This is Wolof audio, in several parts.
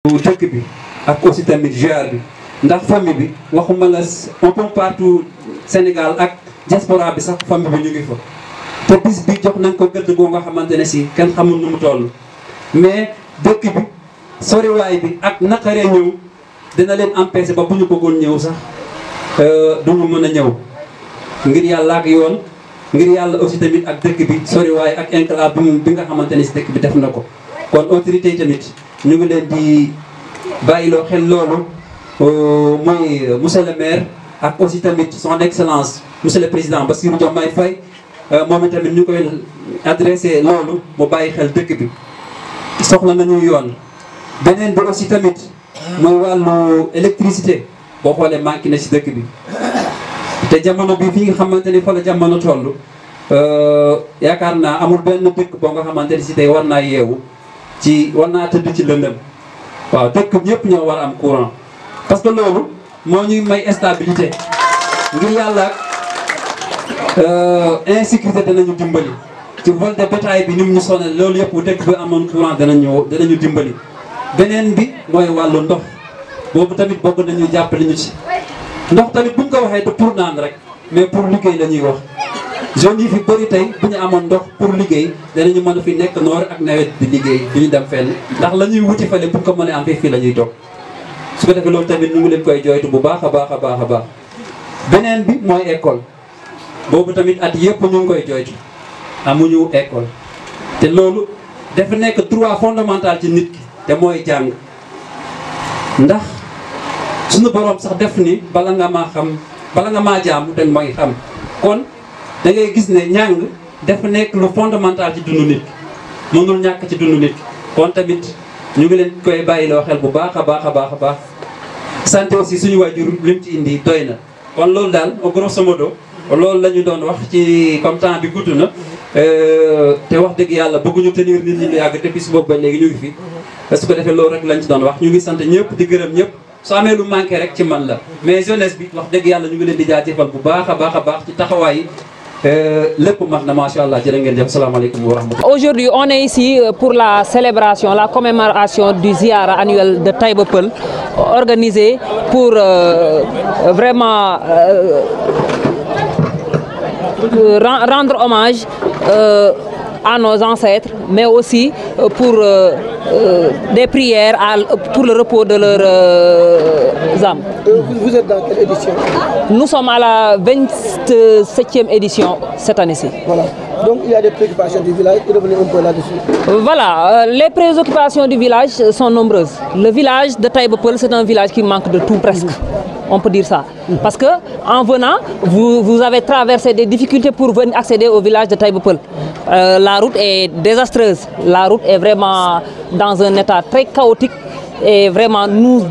dëkk bi ak aussi tamit GR bi ndax famille bi waxuma la un peu partout Sénégal ak diaspora bi sax famille bi ñu ngi fa te bis bi jox nañ ko gëdd goo nga xamante ne si kenn xamul nu mu toll mais dëkk bi soriwaay bi ak naqaree ñëw dina leen empêcher ba bu ñu bëggoon ñëw sax duñu mën a ñëw ngir yàlla ak yoon ngir yàlla aussi tamit ak dëkk bi soriwaay ak enclave bi nga xamante ne si dëkk bi def na ko kon autorité yi tamit ñu ngi leen di bàyyiloo xel loolu mooy monsieur le maire ak aussi tamit son excellence monsieur le président Bassirou Diomaye Faye moom itamit ñu koy adressé loolu mu bàyyi xel dëkk bi soxla nañu yoon. beneen bi aussi tamit mooy wàllu électricité boo xoolee manqué na si dëkk bi te jamono bi fi nga xamante ni fa la jamono toll yaakaar naa amul benn dëkk boo nga xamante ni si tey war naa yeewu war naa tëdd ci lëndëm waaw dëkk ñëpp ñoo war a am courant parce que loolu moo ñuy may stabilité ngir yàlla insécurité danañu dimbali ci vol de bétail bi ni mu ñu sonal loolu yëpp bu dëkk bi amoon courant danañu dimbali. beneen bi mooy wàllu ndox boobu tamit bokk nañu jàppale ñu ci ndox tamit buñ ko waxee te pour naan rek mais pour liggéey la ñuy wax jeunes yi fi bëri tey bu ñu amoon ndox pour liggéey danañu mën a fi nekk noor ak nawet di liggéey du ñu dem fenn ndax la ñuy wuti fële pour ko mën a am fii la ñuy toog su ko defee loolu tamit ñu ngi leen koy jooytu bu baax a baax a baax a baax. beneen bi mooy école boobu tamit at yëpp ñu ngi koy jooytu amuñu école te loolu dafa nekk droit fondamental ci nit ki te mooy jàng ndax suñu borom sax def ni bala nga maa jaamu te mooy xam kon. da ngay gis ne njàng dafa nekk lu fondamental ci dundu nit ki mënul ñàkk ci dundu nit ki kon tamit ñu ngi leen koy bàyyiloo xel bu baax a baax a baax a baax santé aussi suñu waajur lim ci indi doy na kon loolu daal grosso modo loolu la ñu doon wax ci comme temps bi gudd na te wax dëgg yàlla bëgguñu tenir nit ñi lu yàgg te bis boobu ba léegi ñu ngi fi su ko defee loolu rek lañ ci doon wax ñu ngi sant ñëpp di gërëm ñëpp soo amee lu manqué rek ci man la mais jeunesse bi wax dëgg yàlla ñu ngi leen di jaajëfal bu baax a baax a baax ci taxawaay Aujourd'hui, on est ici pour la célébration, la commémoration du Ziara annuel de Taïba Peul, organisé pour vraiment rendre hommage à nos ancêtres, mais aussi pour des prières pour le repos de leurs âmes. Vous êtes dans quelle édition? Nous sommes à la 27e édition cette année-ci. Voilà. Donc il y a des préoccupations du village, revenez un peu là-dessus. Voilà, les préoccupations du village sont nombreuses. Le village de Taïba Peul, c'est un village qui manque de tout presque. On peut dire ça. Parce que en venant, vous avez traversé des difficultés pour venir accéder au village de Taïba Peul. La route est désastreuse. La route est vraiment dans un état très chaotique. Et vraiment, nous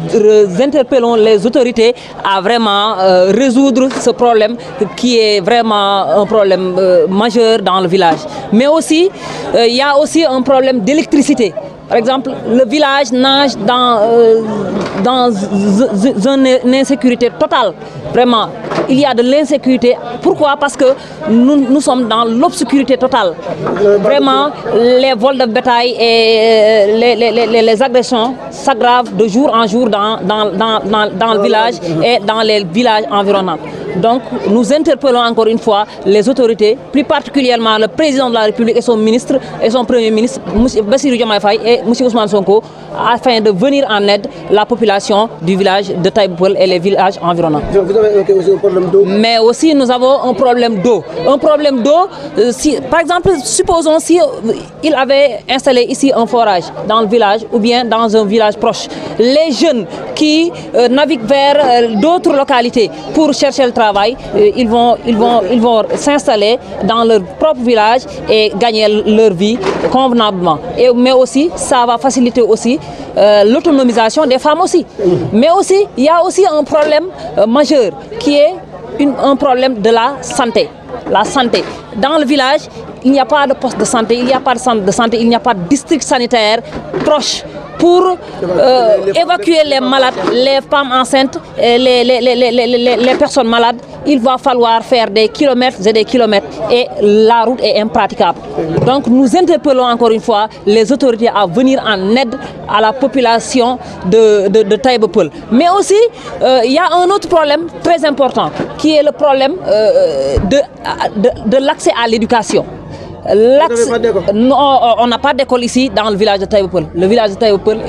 interpellons les autorités à vraiment résoudre ce problème qui est vraiment un problème majeur dans le village. Mais aussi, il y a aussi un problème d'électricité. Par exemple, le village nage dans une insécurité totale. Vraiment, il y a de l'insécurité. Pourquoi? Parce que nous sommes dans l'obscurité totale. Vraiment, les vols de bétail et les agressions s'aggravent de jour en jour dans le village et dans les villages environnants. Donc, nous interpellons encore une fois les autorités, plus particulièrement le président de la République et son ministre et son premier ministre, M. Bassirou Diomaye Faye et M. Ousmane Sonko, afin de venir en aide la population du village de Taïba Peul et les villages environnants. Vous avez aussi un problème d'eau? Mais aussi, nous avons un problème d'eau. Un problème d'eau, par exemple, supposons si il avait installé ici un forage dans le village ou bien dans un village proche. Les jeunes qui naviguent vers d'autres localités pour chercher le travail, ils vont s'installer dans leur propre village et gagner leur vie convenablement. Mais aussi, ça va faciliter aussi l'autonomisation des femmes aussi. Mais aussi, il y a aussi un problème majeur qui est un problème de la santé. La santé. Dans le village, il n'y a pas de poste de santé, il n'y a pas de centre de santé, il n'y a pas de district sanitaire proche. pour évacuer les malades, les femmes enceintes, les personnes malades. Il va falloir faire des kilomètres et des kilomètres et la route est impraticable. Donc nous interpellons encore une fois les autorités à venir en aide à la population de Taïba Peulh. Mais aussi, il y a un autre problème très important qui est le problème de l'accès à l'éducation. On n'a pas d'école ici dans le village de Taïba Peulh. Le village de Taïba Peulh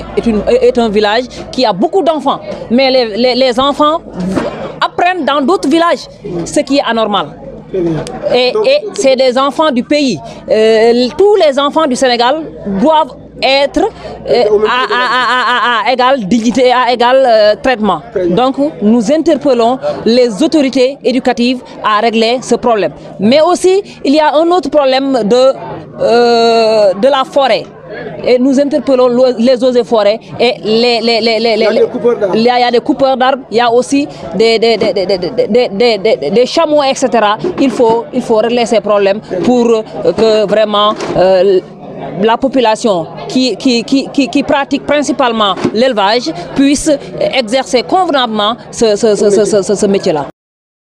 est un village qui a beaucoup d'enfants. Mais les enfants apprennent dans d'autres villages, ce qui est anormal. Et c'est des enfants du pays. Tous les enfants du Sénégal doivent être à égale dignité, à égal traitement. Donc nous interpellons les autorités éducatives à régler ce problème. Mais aussi, il y a un autre problème de la forêt. Et nous interpellons les eaux et forêts et il y a des coupeurs d'arbres, il y a aussi des chameaux, etc. Il faut régler ces problèmes pour que vraiment la population qui pratique principalement l'élevage puisse exercer convenablement ce métier-là.